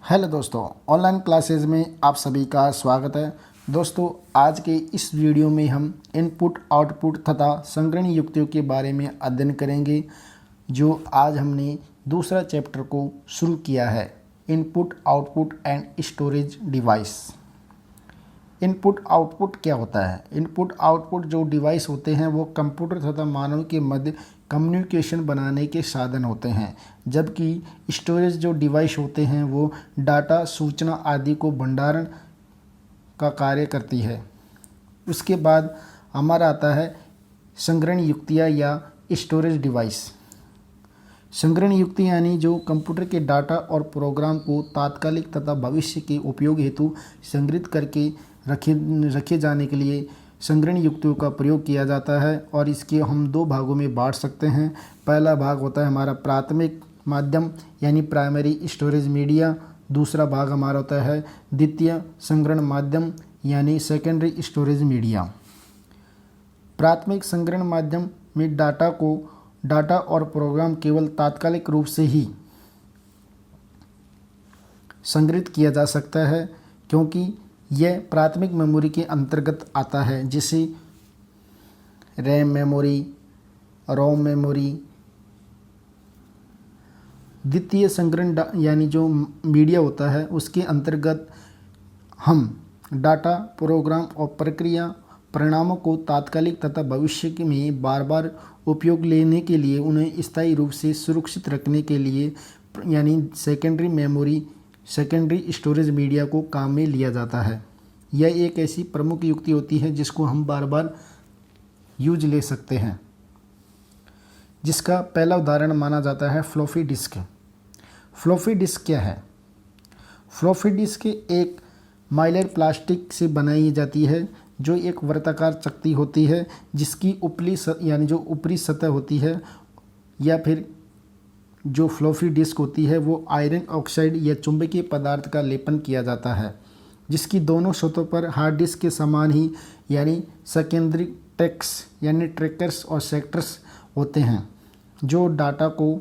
Hello दोस्तों, online classes में आप सभी का स्वागत है। दोस्तों, आज के इस वीडियो में हम इनपुट, आउटपुट तथा संगणन युक्तियों के बारे में अध्ययन करेंगे। जो आज हमने दूसरा चैप्टर को शुरू किया है, input, output and storage device. Input output क्या होता है? इनपुट आउटपुट जो डिवाइस होते हैं वो कंप्यूटर तथा मानव के मध्य कम्युनिकेशन बनाने के साधन होते हैं, जबकि स्टोरेज जो डिवाइस होते हैं वो डाटा, सूचना आदि को भंडारण का कार्य करती है। उसके बाद हमारा आता है संग्रहण युक्तियाँ या स्टोरेज डिवाइस। संग्रहण युक्ति यानी जो कंप्यूटर के डाटा और प्रोग्राम को तात्कालिक तथा भविष्य के उपयोग हेतु संग्रहित करके रखे जाने के लिए संग्रहण युक्तियों का प्रयोग किया जाता है। और इसके हम दो भागों में बांट सकते हैं। पहला भाग होता है हमारा प्राथमिक माध्यम यानी प्राइमरी स्टोरेज मीडिया। दूसरा भाग हमारा होता है द्वितीय संग्रहण माध्यम यानी सेकेंडरी स्टोरेज मीडिया। प्राथमिक संग्रहण माध्यम में डाटा और प्रोग्राम केवल तात्कालिक रूप से ही संग्रहित किया जा सकता है, क्योंकि यह प्राथमिक मेमोरी के अंतर्गत आता है, जिसे रैम मेमोरी, रोम मेमोरी। द्वितीय संग्रहण यानी जो मीडिया होता है उसके अंतर्गत हम डाटा, प्रोग्राम और प्रक्रिया परिणामों को तात्कालिक तथा भविष्य में बार बार उपयोग लेने के लिए उन्हें स्थायी रूप से सुरक्षित रखने के लिए यानी secondary memory, secondary storage media को काम में लिया जाता है। यह एक ऐसी प्रमुख युक्ति होती है जिसको हम बार बार यूज ले सकते हैं, जिसका पहला उदाहरण माना जाता है फ्लॉपी डिस्क। फ्लॉपी डिस्क क्या है? फ्लॉपी डिस्क एक माइलर प्लास्टिक से बनाई जाती है, जो एक वर्ताकार चकती होती है, जिसकी ऊपरी सतह होती है, या फिर जो फ्लॉपी डिस्क होती है वो आयरन ऑक्साइड या चुंबकीय पदार्थ का लेपन किया जाता है, जिसकी दोनों सतहों पर हार्ड डिस्क के समान ही यानी सेकेंडरी ट्रैक्स यानी ट्रैकर्स और सेक्टर्स होते हैं, जो डाटा को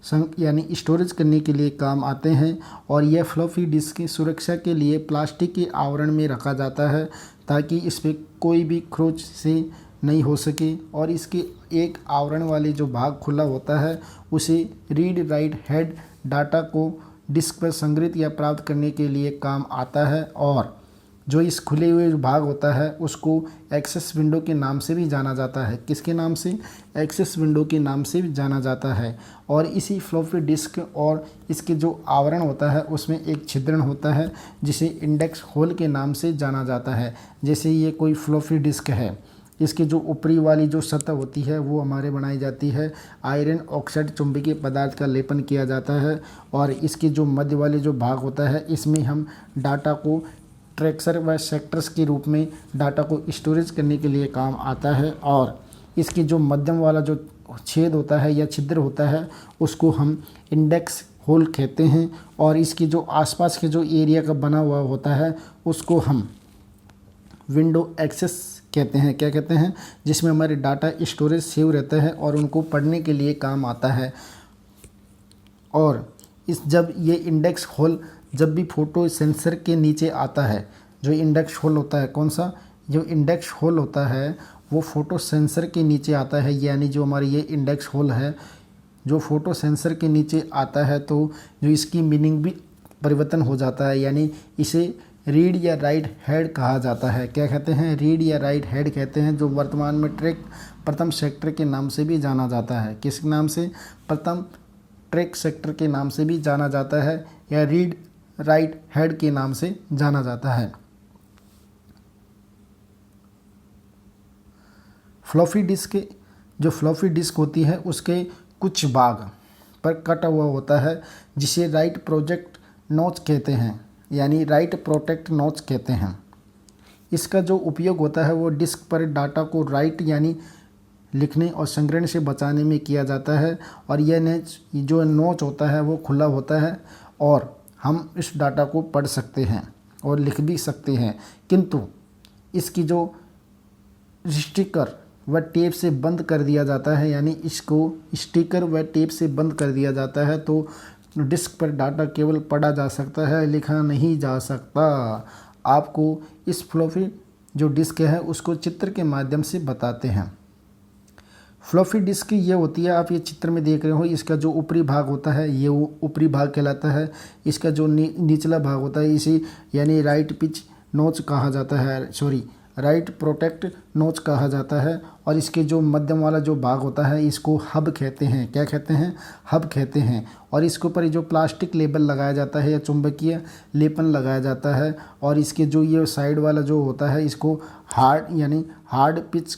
स्टोरेज करने के लिए काम आते हैं। और यह फ्लॉपी डिस्क की सुरक्षा के लिए प्लास्टिक के आवरण में रखा जाता है, ताकि इस पर कोई भी खरोंच से नहीं हो सके। और इसके एक आवरण वाले जो भाग खुला होता है उसे रीड राइट हेड डाटा को डिस्क पर संग्रहित या प्राप्त करने के लिए काम आता है। और जो इस खुले हुए भाग होता है उसको एक्सेस विंडो के नाम से भी जाना जाता है। किसके नाम से? एक्सेस विंडो के नाम से भी जाना जाता है। और इसी फ्लॉपी डिस्क और इसके जो आवरण होता है उसमें एक छिद्रण होता है, जिसे इंडेक्स होल के नाम से जाना जाता है। जैसे ये कोई फ्लॉपी डिस्क है, इसकी जो ऊपरी वाली जो सतह होती है वो हमारे बनाई जाती है, आयरन ऑक्साइड चुंबकीय पदार्थ का लेपन किया जाता है। और इसके जो मध्य वाले जो भाग होता है इसमें हम डाटा को ट्रैक्सर व सेक्टर्स के रूप में डाटा को स्टोरेज करने के लिए काम आता है। और इसकी जो मध्यम वाला जो छेद होता है या छिद्र होता है उसको हम इंडेक्स होल कहते हैं। और इसकी जो आसपास के जो एरिया का बना हुआ होता है उसको हम विंडो एक्सेस कहते हैं। क्या कहते हैं? जिसमें हमारे डाटा स्टोरेज सेव रहता है और उनको पढ़ने के लिए काम आता है। और जब ये इंडेक्स होल जब भी फ़ोटो सेंसर के नीचे आता है, जो इंडेक्स होल होता है, कौन सा? जो इंडेक्स होल होता है वो फ़ोटो सेंसर के नीचे आता है। यानी जो हमारी ये इंडेक्स होल है जो फ़ोटो सेंसर के नीचे आता है, तो जो इसकी मीनिंग भी परिवर्तन हो जाता है, यानी इसे रीड या राइट हेड कहा जाता है। क्या कहते हैं? रीड या राइट हेड कहते हैं, जो वर्तमान में प्रथम सेक्टर के नाम से भी जाना जाता है। किस नाम से? प्रथम ट्रैक सेक्टर के नाम से भी जाना जाता है, या रीड राइट हेड के नाम से जाना जाता है। फ्लॉपी डिस्क होती है उसके कुछ भाग पर कटा हुआ होता है, जिसे राइट प्रोजेक्ट नॉच कहते हैं, यानी राइट प्रोटेक्ट नॉच कहते हैं। इसका जो उपयोग होता है वो डिस्क पर डाटा को राइट यानी लिखने और संग्रहण से बचाने में किया जाता है। और यह जो नोच होता है वो खुला होता है और हम इस डाटा को पढ़ सकते हैं और लिख भी सकते हैं। किंतु इसकी जो स्टिकर व टेप से बंद कर दिया जाता है, यानी इसको स्टिकर व टेप से बंद कर दिया जाता है, तो डिस्क पर डाटा केवल पढ़ा जा सकता है, लिखा नहीं जा सकता। आपको इस फ्लॉपी जो डिस्क है उसको चित्र के माध्यम से बताते हैं। फ्लॉपी डिस्क ये होती है, आप ये चित्र में देख रहे हो, इसका जो ऊपरी भाग होता है ये वो ऊपरी भाग कहलाता है। इसका जो निचला भाग होता है इसे यानी राइट पिच नोच कहा जाता है, राइट प्रोटेक्ट नोच कहा जाता है। और इसके जो मध्यम वाला जो भाग होता है इसको हब कहते हैं। क्या कहते हैं? हब कहते हैं। और इसके ऊपर जो प्लास्टिक लेबल लगाया जाता है या चुंबकीय लेपन लगाया जाता है। और इसके जो ये साइड वाला जो होता है इसको हार्ड पिच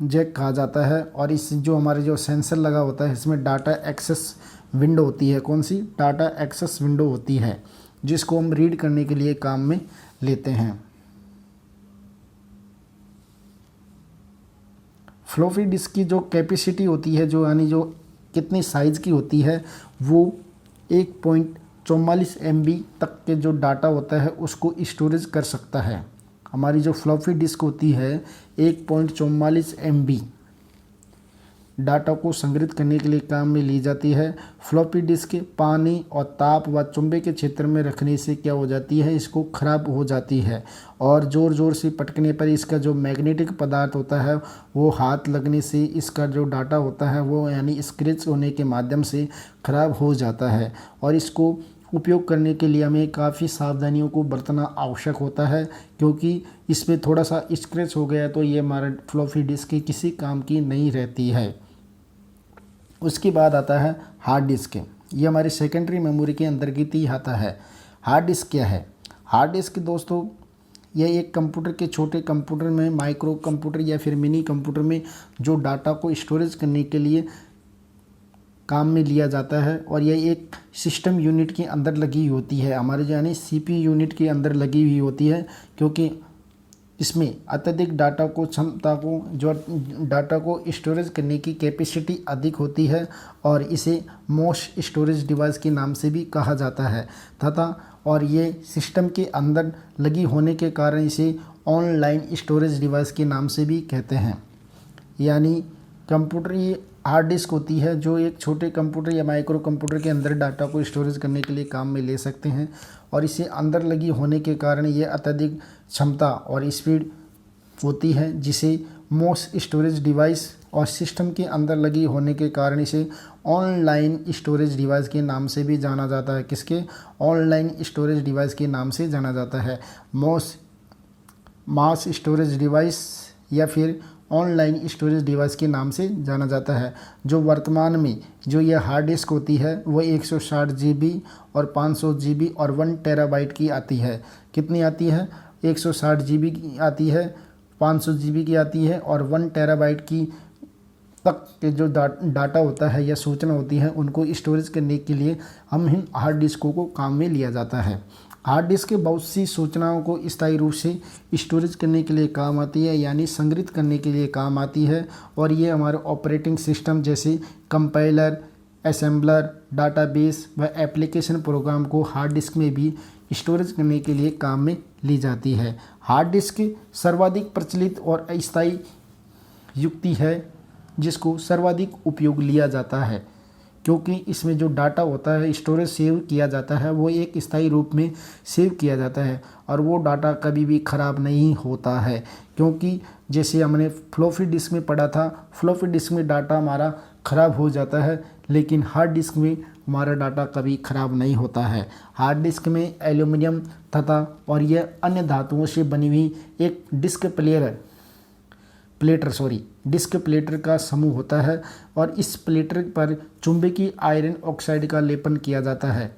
जैक कहा जाता है। और इस जो हमारे जो सेंसर लगा होता है इसमें डाटा एक्सेस विंडो होती है। कौन सी? डाटा एक्सेस विंडो होती है, जिसको हम रीड करने के लिए काम में लेते हैं। फ्लॉपी डिस्क की जो कैपेसिटी होती है, जो यानी जो कितनी साइज़ की होती है, वो 1.44 MB तक के जो डाटा होता है उसको स्टोरेज कर सकता है। हमारी जो फ्लॉपी डिस्क होती है 1.44 MB डाटा को संग्रहित करने के लिए काम में ली जाती है। फ्लॉपी डिस्क पानी और ताप व चुंबकीय के क्षेत्र में रखने से क्या हो जाती है? इसको खराब हो जाती है। और ज़ोर ज़ोर से पटकने पर इसका जो मैग्नेटिक पदार्थ होता है वो हाथ लगने से इसका जो डाटा होता है वो यानी स्क्रैच होने के माध्यम से खराब हो जाता है। और इसको उपयोग करने के लिए हमें काफ़ी सावधानियों को बरतना आवश्यक होता है, क्योंकि इसमें थोड़ा सा स्क्रैच हो गया तो ये हमारा फ्लॉपी डिस्क किसी काम की नहीं रहती है। उसके बाद आता है हार्ड डिस्क। ये हमारी सेकेंडरी मेमोरी के अंतर्गत ही आता है। हार्ड डिस्क क्या है? हार्ड डिस्क दोस्तों यह एक कंप्यूटर के छोटे कंप्यूटर में, माइक्रो कंप्यूटर या फिर मिनी कंप्यूटर में जो डाटा को स्टोरेज करने के लिए काम में लिया जाता है। और यह एक सिस्टम यूनिट के अंदर लगी होती है, हमारे जो यानी CPU यूनिट के अंदर लगी हुई होती है, क्योंकि इसमें अत्यधिक डाटा को डाटा को स्टोरेज करने की कैपेसिटी अधिक होती है। और इसे मोस्ट स्टोरेज डिवाइस के नाम से भी कहा जाता है और ये सिस्टम के अंदर लगी होने के कारण इसे ऑनलाइन स्टोरेज डिवाइस के नाम से भी कहते हैं। यानी कंप्यूटर ये हार्ड डिस्क होती है जो एक छोटे कंप्यूटर या माइक्रो कंप्यूटर के अंदर डाटा को स्टोरेज करने के लिए काम में ले सकते हैं। और इसे अंदर लगी होने के कारण ये अत्यधिक क्षमता और स्पीड होती है, जिसे मोस्ट स्टोरेज डिवाइस और सिस्टम के अंदर लगी होने के कारण इसे ऑनलाइन स्टोरेज डिवाइस के नाम से भी जाना जाता है। किसके? ऑनलाइन स्टोरेज डिवाइस के नाम से जाना जाता है। मास स्टोरेज डिवाइस या फिर ऑनलाइन स्टोरेज डिवाइस के नाम से जाना जाता है। जो वर्तमान में जो यह हार्ड डिस्क होती है वो 160 GB और 500 GB और 1 टेराबाइट की आती है। कितनी आती है? 160 GB की आती है, 500 GB की आती है और 1 टेराबाइट की तक के जो डाटा होता है या सूचना होती है उनको स्टोरेज करने के लिए हम इन हार्ड डिस्कों को काम में लिया जाता है। हार्ड डिस्क के बहुत सी सूचनाओं को स्थायी रूप से स्टोरेज करने के लिए काम आती है, यानी संग्रहित करने के लिए काम आती है। और ये हमारे ऑपरेटिंग सिस्टम जैसे कंपाइलर, असेंबलर, डाटाबेस व एप्लीकेशन प्रोग्राम को हार्ड डिस्क में भी स्टोरेज करने के लिए काम में ली जाती है। हार्ड डिस्क सर्वाधिक प्रचलित और अस्थायी युक्ति है जिसको सर्वाधिक उपयोग लिया जाता है, क्योंकि इसमें जो डाटा होता है स्टोरेज सेव किया जाता है वो एक स्थायी रूप में सेव किया जाता है और वो डाटा कभी भी ख़राब नहीं होता है। क्योंकि जैसे हमने फ्लॉपी डिस्क में पढ़ा था, फ्लॉपी डिस्क में डाटा हमारा ख़राब हो जाता है, लेकिन हार्ड डिस्क में हमारा डाटा कभी ख़राब नहीं होता है। हार्ड डिस्क में एल्यूमिनियम तथा और यह अन्य धातुओं से बनी हुई एक डिस्क प्लेटर का समूह होता है और इस प्लेटर पर चुंबकीय आयरन ऑक्साइड का लेपन किया जाता है।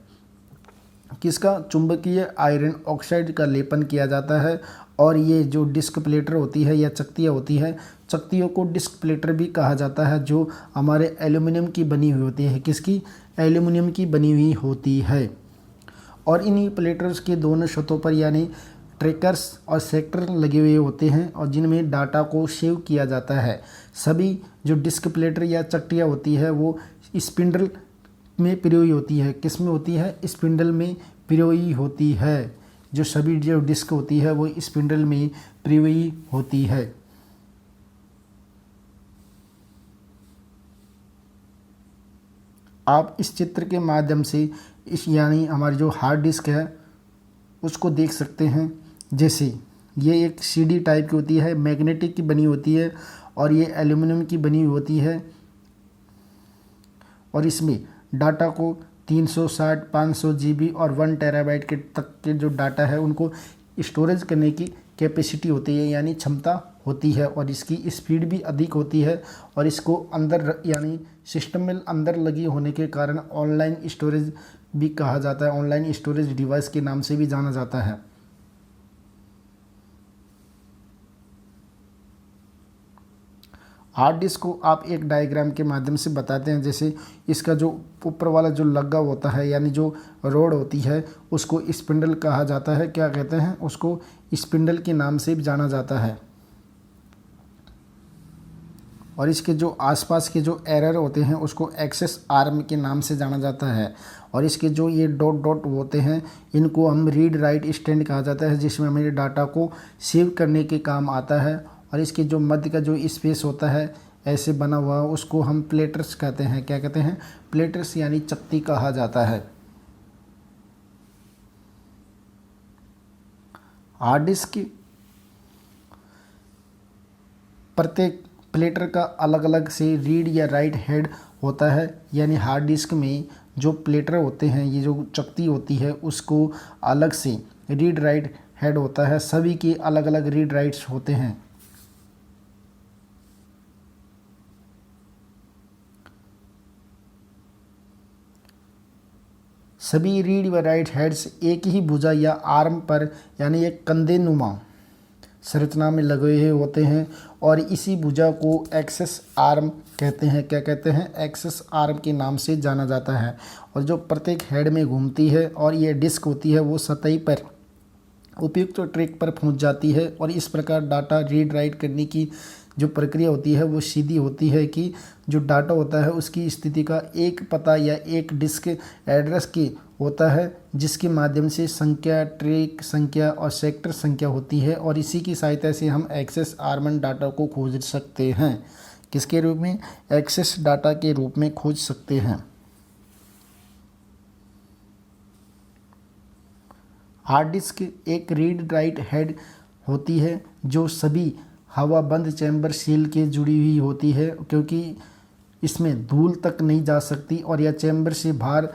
किसका? चुंबकीय आयरन ऑक्साइड का लेपन किया जाता है। और ये जो डिस्क प्लेटर होती है या चकतियाँ होती है, चकतियों को डिस्क प्लेटर भी कहा जाता है, जो हमारे एल्यूमिनियम की बनी हुई होती है। किसकी? एल्यूमिनियम की बनी हुई होती है। और इन्हीं प्लेटर्स के दोनों सतहों पर यानी ट्रैकर्स और सेक्टर लगे हुए होते हैं और जिनमें डाटा को सेव किया जाता है। सभी जो डिस्क प्लेटर या चकटियाँ होती है वो स्पिंडल में पिरोई होती है। किस में होती है? स्पिंडल में पिरोई होती है। जो सभी जो डिस्क होती है वो स्पिंडल में पिरोई होती है। आप इस चित्र के माध्यम से इस यानी हमारी जो हार्ड डिस्क है उसको देख सकते हैं। जैसे ये एक सीडी टाइप की होती है, मैग्नेटिक की बनी होती है और ये एल्युमिनियम की बनी हुई होती है और इसमें डाटा को 360, 500 जीबी और 1 टेराबाइट के तक के जो डाटा है उनको स्टोरेज करने की कैपेसिटी होती है यानी क्षमता होती है और इसकी स्पीड भी अधिक होती है और इसको अंदर यानी सिस्टम में अंदर लगी होने के कारण ऑनलाइन स्टोरेज भी कहा जाता है, ऑनलाइन स्टोरेज डिवाइस के नाम से भी जाना जाता है। हार्ड डिस्क को आप एक डायग्राम के माध्यम से बताते हैं। जैसे इसका जो ऊपर वाला जो लग्गा होता है यानी जो रोड होती है उसको स्पिंडल कहा जाता है। क्या कहते हैं उसको? स्पिंडल के नाम से भी जाना जाता है। और इसके जो आसपास के जो एरर होते हैं उसको एक्सेस आर्म के नाम से जाना जाता है। और इसके जो ये डॉट डॉट होते हैं इनको हम रीड राइट स्टैंड कहा जाता है, जिसमें हमें डाटा को सेव करने के काम आता है। और इसके जो मध्य का जो स्पेस होता है ऐसे बना हुआ उसको हम प्लेटर्स कहते हैं। क्या कहते हैं? प्लेटर्स यानी चकती कहा जाता है। हार्ड डिस्क प्रत्येक प्लेटर का अलग अलग से रीड या राइट हेड होता है। यानी हार्ड डिस्क में जो प्लेटर होते हैं, ये जो चकती होती है उसको अलग से रीड राइट हेड होता है। सभी के अलग अलग रीड राइट्स होते हैं। सभी रीड व राइट हेड्स एक ही भुजा या आर्म पर यानी एक कंधे नुमा संरचना में लगे हुए होते हैं और इसी भुजा को एक्सेस आर्म कहते हैं। क्या कहते हैं? एक्सेस आर्म के नाम से जाना जाता है। और जो प्रत्येक हेड में घूमती है और ये डिस्क होती है वो सतह पर उपयुक्त ट्रैक पर पहुंच जाती है और इस प्रकार डाटा रीड राइट करने की जो प्रक्रिया होती है वो सीधी होती है कि जो डाटा होता है उसकी स्थिति का एक पता या एक डिस्क एड्रेस की होता है, जिसके माध्यम से संख्या, ट्रैक संख्या और सेक्टर संख्या होती है और इसी की सहायता से हम एक्सेस आर्मन डाटा को खोज सकते हैं। किसके रूप में? एक्सेस डाटा के रूप में खोज सकते हैं। हार्ड डिस्क एक रीड राइट हेड होती है जो सभी हवा बंद चैम्बर सील के जुड़ी हुई होती है, क्योंकि इसमें धूल तक नहीं जा सकती और यह चैम्बर से बाहर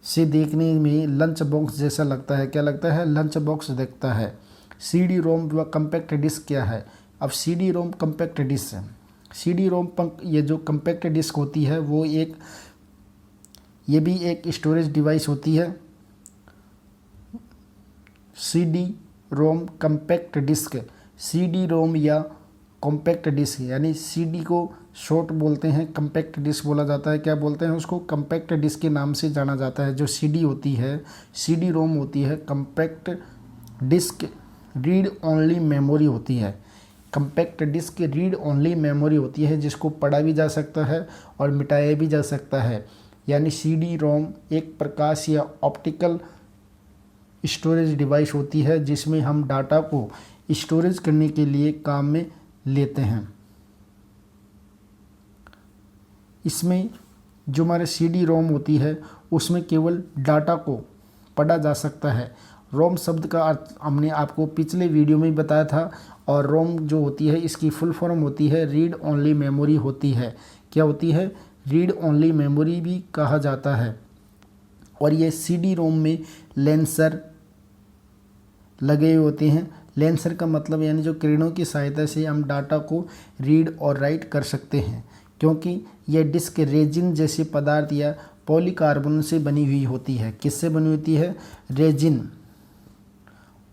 से देखने में लंच बॉक्स जैसा लगता है। क्या लगता है? लंच बॉक्स दिखता है। सीडी रोम व कम्पैक्ट डिस्क क्या है? अब CD ROM compact disc, CD ROM ये जो कम्पैक्ट डिस्क होती है वो ये भी एक स्टोरेज डिवाइस होती है। CD ROM compact disc, CD ROM या कॉम्पैक्ट डिस्क यानी सीडी को शॉर्ट बोलते हैं, कम्पैक्ट डिस्क बोला जाता है। क्या बोलते हैं उसको? कम्पैक्ट डिस्क के नाम से जाना जाता है। जो सीडी होती है, सीडी रोम होती है, compact disc read only memory होती है। Compact disc read only memory होती है जिसको पढ़ा भी जा सकता है और मिटाया भी जा सकता है। यानी सीडी रोम एक प्रकाश या ऑप्टिकल स्टोरेज डिवाइस होती है जिसमें हम डाटा को स्टोरेज करने के लिए काम में लेते हैं। इसमें जो हमारे सीडी रोम होती है उसमें केवल डाटा को पढ़ा जा सकता है। रोम शब्द का अर्थ हमने आपको पिछले वीडियो में बताया था और रोम जो होती है इसकी फुल फॉर्म होती है रीड ओनली मेमोरी होती है। क्या होती है? रीड ओनली मेमोरी भी कहा जाता है। और ये सीडी रोम में लेंसर लगे होते हैं। लेंसर का मतलब यानी जो किरणों की सहायता से हम डाटा को रीड और राइट कर सकते हैं, क्योंकि यह डिस्क रेजिन जैसे पदार्थ या पॉलीकार्बोनेट से बनी हुई होती है। किससे बनी होती है? रेजिन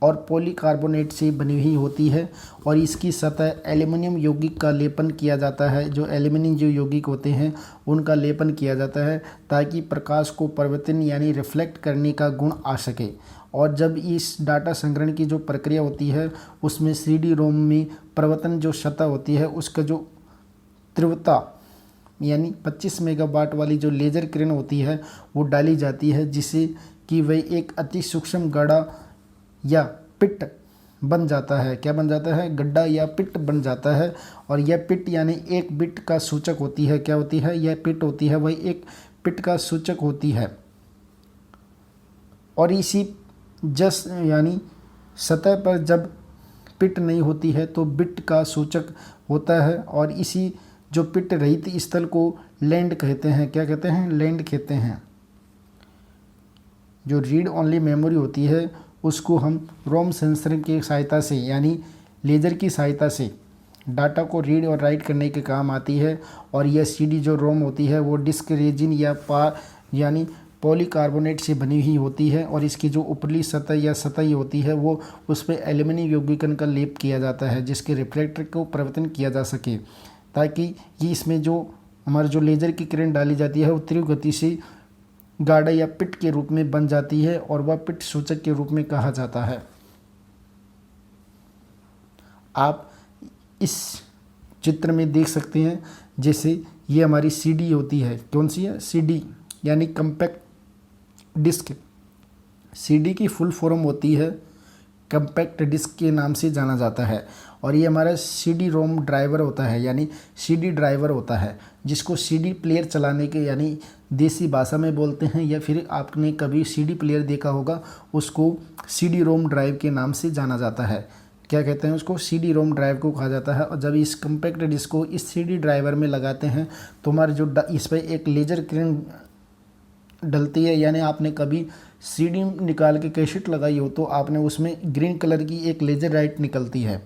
और पॉलीकार्बोनेट से बनी हुई होती है और इसकी सतह एल्युमिनियम यौगिक का लेपन किया जाता है। जो एल्युमिनियम जो यौगिक होते हैं उनका लेपन किया जाता है ताकि प्रकाश को परिवर्तन यानी रिफ्लेक्ट करने का गुण आ सके। और जब इस डाटा संग्रहण की जो प्रक्रिया होती है उसमें सीडी रोम में परिवर्तन जो सतह होती है उसका जो तीव्रता यानी 25 मेगावाट वाली जो लेज़र किरण होती है वो डाली जाती है, जिससे कि वह एक अति सूक्ष्म गड्ढा या पिट बन जाता है। क्या बन जाता है? गड्ढा या पिट बन जाता है। और यह पिट यानी एक बिट का सूचक होती है। क्या होती है? यह पिट होती है वह एक पिट का सूचक होती है और इसी यानी सतह पर जब पिट नहीं होती है तो बिट का सूचक होता है और इसी जो पिट रहित स्थल को लैंड कहते हैं। क्या कहते हैं? लैंड कहते हैं। जो रीड ओनली मेमोरी होती है उसको हम रोम सेंसर की सहायता से यानी लेज़र की सहायता से डाटा को रीड और राइट करने के काम आती है। और यह सीडी जो रोम होती है वो डिस्क रेजिन या यानी पॉलीकार्बोनेट से बनी हुई होती है और इसकी जो ऊपरी सतह या सतह होती है वो उस पर एल्यूमिनियम यौगिकन का लेप किया जाता है जिसके रिफ्लेक्टर को परिवर्तन किया जा सके, ताकि ये इसमें जो हमारे जो लेज़र की किरण डाली जाती है वो तीव्र गति से गाढ़ा या पिट के रूप में बन जाती है और वह पिट सूचक के रूप में कहा जाता है। आप इस चित्र में देख सकते हैं जैसे ये हमारी सीडी होती है। कौन सी है? सीडी यानी कम्पैक्ट डिस्क। सीडी की फुल फॉर्म होती है कम्पैक्ट डिस्क के नाम से जाना जाता है और ये हमारा सीडी रोम ड्राइवर होता है यानी सीडी ड्राइवर होता है, जिसको सीडी प्लेयर चलाने के यानी देसी भाषा में बोलते हैं या फिर आपने कभी सीडी प्लेयर देखा होगा उसको सीडी रोम ड्राइव के नाम से जाना जाता है। क्या कहते हैं उसको? सीडी रोम ड्राइव को कहा जाता है। और जब इस कम्पैक्ट डिस्क को इस सीडी ड्राइवर में लगाते हैं तो हमारे जो इस पर एक लेज़र किरण डलती है, यानी आपने कभी सीडी निकाल के कैसेट लगाई हो तो आपने उसमें ग्रीन कलर की एक लेज़र लाइट निकलती है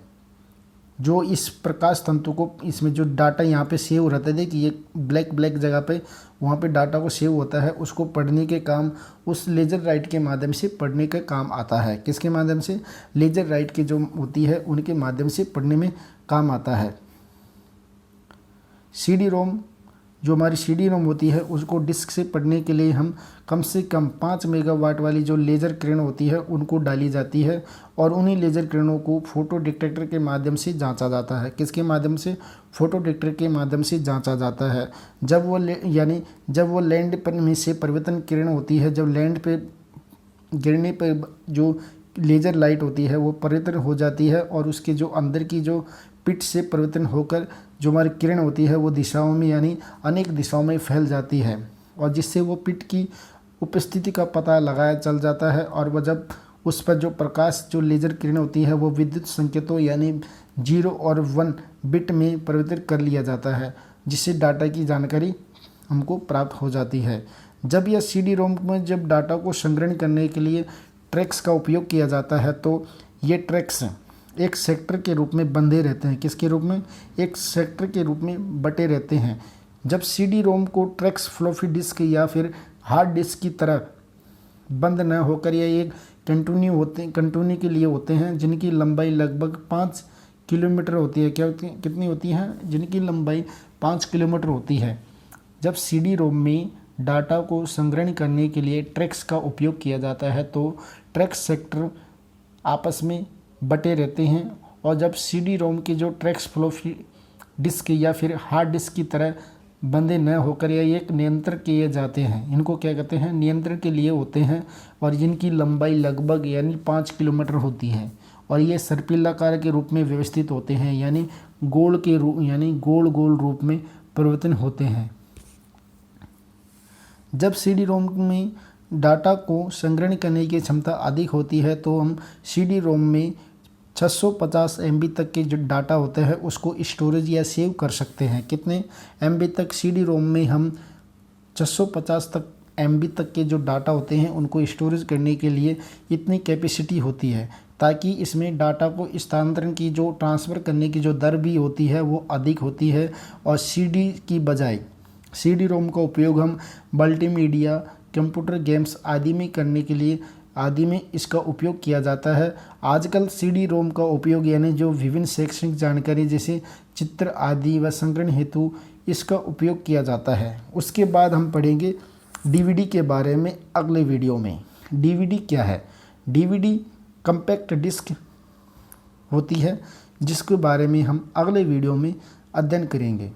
जो इस प्रकाश तंतु को, इसमें जो डाटा यहाँ पे सेव रहता है कि ये ब्लैक जगह पे वहाँ पे डाटा को सेव होता है, उसको पढ़ने के काम उस लेज़र लाइट के माध्यम से पढ़ने का काम आता है। किसके माध्यम से? लेज़र लाइट की जो होती है उनके माध्यम से पढ़ने में काम आता है। सीडी रोम जो हमारी सीडी रोम होती है उसको डिस्क से पढ़ने के लिए हम कम से कम 5 मेगावाट वाली जो लेज़र किरण होती है उनको डाली जाती है और उन्हीं लेज़र किरणों को फोटो डिटेक्टर के माध्यम से जांचा जाता है। किसके माध्यम से? फोटो डिटेक्टर के माध्यम से जांचा जाता है। जब वो लैंड पर में से परिवर्तन किरण होती है, जब लैंड पे गिरने पर जो लेज़र लाइट होती है वो परिवर्तन हो जाती है और उसके जो अंदर की जो पिट से परिवर्तन होकर जो हमारी किरण होती है वो दिशाओं में यानी अनेक दिशाओं में फैल जाती है और जिससे वो पिट की उपस्थिति का पता लगाया चल जाता है। और वह जब उस पर जो प्रकाश जो लेज़र किरण होती है वो विद्युत संकेतों यानी 0 और 1 बिट में परिवर्तित कर लिया जाता है, जिससे डाटा की जानकारी हमको प्राप्त हो जाती है। जब यह सीडी रोम में जब डाटा को संग्रहण करने के लिए ट्रैक्स का उपयोग किया जाता है तो ये ट्रैक्स एक सेक्टर के रूप में बंधे रहते हैं। किसके रूप में? एक सेक्टर के रूप में बटे रहते हैं। जब सीडी रोम को ट्रैक्स फ्लॉपी डिस्क या फिर हार्ड डिस्क की तरह बंद न होकर या एक कंटिन्यू के लिए होते हैं जिनकी लंबाई लगभग 5 किलोमीटर होती है। कितनी होती हैं? जिनकी लंबाई 5 किलोमीटर होती है। जब सीडी रोम में डाटा को संग्रहण करने के लिए ट्रैक्स का उपयोग किया जाता है तो ट्रैक्स सेक्टर आपस में बटे रहते हैं और जब सीडी रोम के जो ट्रैक्स फ्लॉपी डिस्क या फिर हार्ड डिस्क की तरह बंधे न होकर या एक नियंत्रण किए जाते हैं, इनको क्या कहते हैं? नियंत्रण के लिए होते हैं और जिनकी लंबाई लगभग यानी 5 किलोमीटर होती है और ये सर्पिलाकार के रूप में व्यवस्थित होते हैं यानी गोल रूप में परिवर्तन होते हैं। जब सीडी रोम में डाटा को संग्रहण करने की क्षमता अधिक होती है तो हम सीडी रोम में 650 MB तक के जो डाटा होता है उसको स्टोरेज या सेव कर सकते हैं। कितने MB तक? सीडी रोम में हम 650 MB तक के जो डाटा होते हैं उनको स्टोरेज करने के लिए इतनी कैपेसिटी होती है ताकि इसमें डाटा को स्थानांतरण की जो ट्रांसफ़र करने की जो दर भी होती है वो अधिक होती है। और सीडी की बजाय सीडी रोम का उपयोग हम मल्टीमीडिया, कंप्यूटर गेम्स आदि में इसका उपयोग किया जाता है। आजकल सीडी रोम का उपयोग यानी जो विभिन्न शैक्षणिक जानकारी जैसे चित्र आदि व संग्रहण हेतु इसका उपयोग किया जाता है। उसके बाद हम पढ़ेंगे डीवीडी के बारे में अगले वीडियो में। डीवीडी क्या है? डीवीडी कम्पैक्ट डिस्क होती है जिसके बारे में हम अगले वीडियो में अध्ययन करेंगे।